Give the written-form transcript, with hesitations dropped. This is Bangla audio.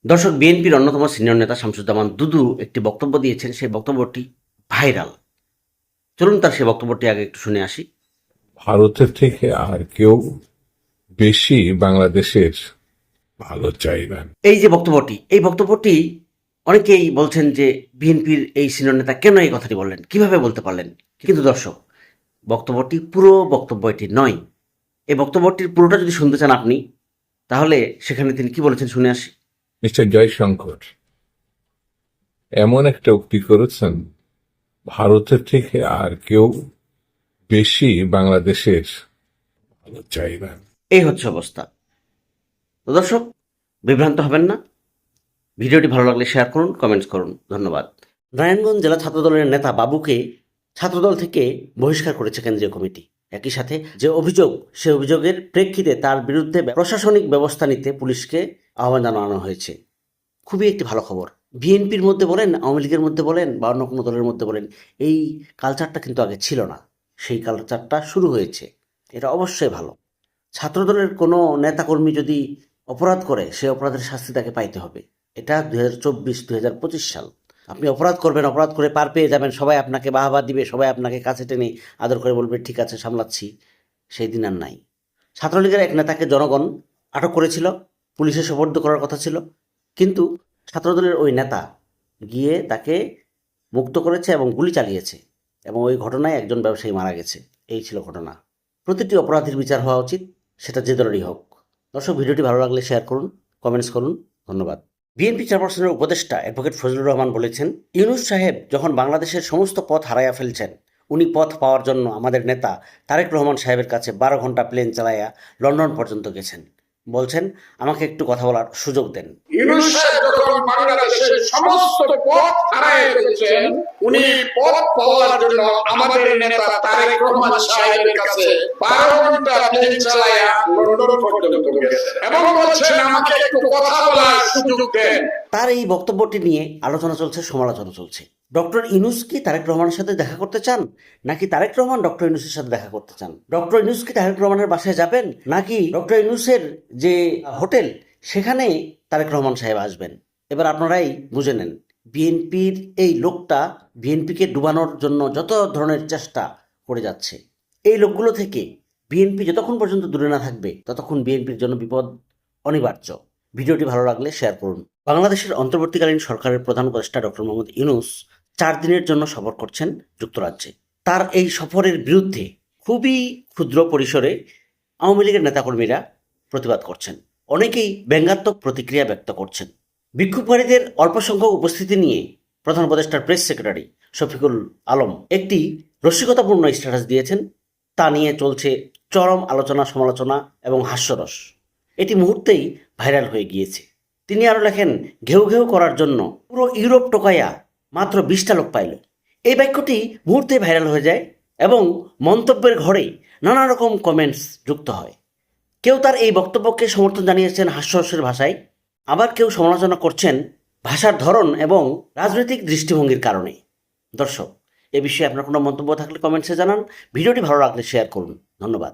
দর্শক, বিএনপির অন্যতম সিনিয়র নেতা শামসুজ্জামান দুদু একটি বক্তব্য দিয়েছেন। সেই বক্তব্যটি ভাইরাল। চলুন তার সেই বক্তব্যটি আগে একটু শুনে আসি। ভারতের থেকে আর কেউ বেশি বাংলাদেশের ভালো চাই না। এই বক্তব্যটি অনেকেই বলছেন যে বিএনপির এই সিনিয়র নেতা কেন এই কথাটি বললেন, কিভাবে বলতে পারলেন। কিন্তু দর্শক, বক্তব্যটি পুরো বক্তব্য এটি নয়। এই বক্তব্যটির পুরোটা যদি শুনতে চান আপনি, তাহলে সেখানে তিনি কি বলেছেন শুনে আসি। মিস্টার জয়শঙ্কর এমন একটা উক্তি করেছেন, ভারতের থেকে আর কেউ বেশি বাংলাদেশের ভালো চাই না। এই হচ্ছে অবস্থা। তো দর্শক, বিভ্রান্ত হবেন না। ভিডিওটি ভালো লাগলে শেয়ার করুন, কমেন্টস করুন। ধন্যবাদ। নারায়ণগঞ্জ জেলা ছাত্রদলের নেতা বাবুকে ছাত্রদল থেকে বহিষ্কার করেছে কেন্দ্রীয় কমিটি। একই সাথে যে অভিযোগ, সে অভিযোগের প্রেক্ষিতে তার বিরুদ্ধে প্রশাসনিক ব্যবস্থা নিতে পুলিশকে আহ্বান জানানো হয়েছে। খুবই একটি ভালো খবর। বিএনপির মধ্যে বলেন, আওয়ামী লীগের মধ্যে বলেন, বা অন্য কোনো দলের মধ্যে বলেন, এই কালচারটা কিন্তু আগে ছিল না। সেই কালচারটা শুরু হয়েছে। এটা অবশ্যই ভালো। ছাত্রদলের কোনো নেতাকর্মী যদি অপরাধ করে, সে অপরাধের শাস্তি তাকে পাইতে হবে। এটা 2024-2025 সাল। আপনি অপরাধ করবেন, অপরাধ করে পার পেয়ে যাবেন, সবাই আপনাকে বাহবা দিবে, সবাই আপনাকে কাছে টেনে আদর করে বলবে ঠিক আছে সামলাচ্ছি, সেই দিন আর নাই। ছাত্রলীগের এক নেতাকে জনগণ আটক করেছিল, পুলিশে সোপর্দ করার কথা ছিল, কিন্তু ছাত্রদলের ওই নেতা গিয়ে তাকে মুক্ত করেছে এবং গুলি চালিয়েছে, এবং ওই ঘটনায় একজন ব্যবসায়ী মারা গেছে। এই ছিল ঘটনা। প্রতিটি অপরাধীর বিচার হওয়া উচিত, সেটা যে দলেরই হোক। দর্শক, ভিডিওটি ভালো লাগলে শেয়ার করুন, কমেন্টস করুন। ধন্যবাদ। বিএনপি চেয়ারপারসনের উপদেষ্টা অ্যাডভোকেট ফজলুর রহমান বলেছেন, ইউনূস সাহেব যখন বাংলাদেশের সমস্ত পথ হারাইয়া ফেলছেন, উনি পথ পাওয়ার জন্য আমাদের নেতা তারেক রহমান সাহেবের কাছে 12 ঘন্টা প্লেন চালাইয়া লন্ডন পর্যন্ত গেছেন। বলছেন, আমাকে একটু কথা বলার সুযোগ দেন। ইউনূস সাহেব যখন বাংলাদেশের সমস্ত পথ হারিয়ে ফেলেছেন, উনি পথ পাওয়ার জন্য আমাদের নেতা তারেক রহমান সাহেবের কাছে 12 ঘন্টা প্লেন চালায়া লন্ডন পর্যন্ত গেছেন এবং বলছেন আমাকে একটু কথা বলার সুযোগ দেন। তার এই বক্তব্যটি নিয়ে আলোচনা চলছে, সমালোচনা চলছে। ডক্টর ইউনূস কি তারেক রহমানের সাথে দেখা করতে চান, নাকি তারেক রহমান ডক্টর ইউনূসের সাথে দেখা করতে চান? ডক্টর ইউনূস কি তারেক রহমানের বাসায় যাবেন, নাকি ডক্টর ইউনূসের যে হোটেল সেখানে তারেক রহমান সাহেব আসবেন? এবার আপনারাই বুঝে নেন। বিএনপির এই লোকটা বিএনপিকে ডুবানোর জন্য যত ধরনের চেষ্টা করে যাচ্ছে। এই লোকগুলো থেকে বিএনপি যতক্ষণ পর্যন্ত দূরে না থাকবে, ততক্ষণ বিএনপির জন্য বিপদ অনিবার্য। ভিডিওটি ভালো লাগলে শেয়ার করুন। বাংলাদেশের অন্তর্বর্তীকালীন সরকারের প্রধান উপদেষ্টা ডক্টর মোহাম্মদ ইউনূস 4 দিনের জন্য সফর করছেন যুক্তরাজ্যে। তার এই সফরের বিরুদ্ধে খুবই ক্ষুদ্র পরিসরে আওয়ামী লীগের নেতাকর্মীরা প্রতিবাদ করছেন। অনেকেই ব্যঙ্গাত্মক প্রতিক্রিয়া ব্যক্ত করছেন। বিক্ষোভকারীদের অল্প সংখ্যক উপস্থিতি নিয়ে প্রধান উপদেষ্টার প্রেস সেক্রেটারি শফিকুল আলম একটি রসিকতাপূর্ণ স্ট্যাটাস দিয়েছেন। তা নিয়ে চলছে চরম আলোচনা, সমালোচনা এবং হাস্যরস। এটি মুহূর্তেই ভাইরাল হয়ে গিয়েছে। তিনি আরও লেখেন, ঘেউ ঘেউ করার জন্য পুরো ইউরোপ টোকাইয়া মাত্র 20টা লোক পাইল। এই বাক্যটি মুহূর্তেই ভাইরাল হয়ে যায় এবং মন্তব্যের ঘরে নানা রকম কমেন্টস যুক্ত হয়। কেউ তার এই বক্তব্যকে সমর্থন জানিয়েছেন হাস্যরসের ভাষায়, আবার কেউ সমালোচনা করছেন ভাষার ধরন এবং রাজনৈতিক দৃষ্টিভঙ্গির কারণে। দর্শক, এ বিষয়ে আপনার কোনো মন্তব্য থাকলে কমেন্টসে জানান। ভিডিওটি ভালো লাগলে শেয়ার করুন। ধন্যবাদ।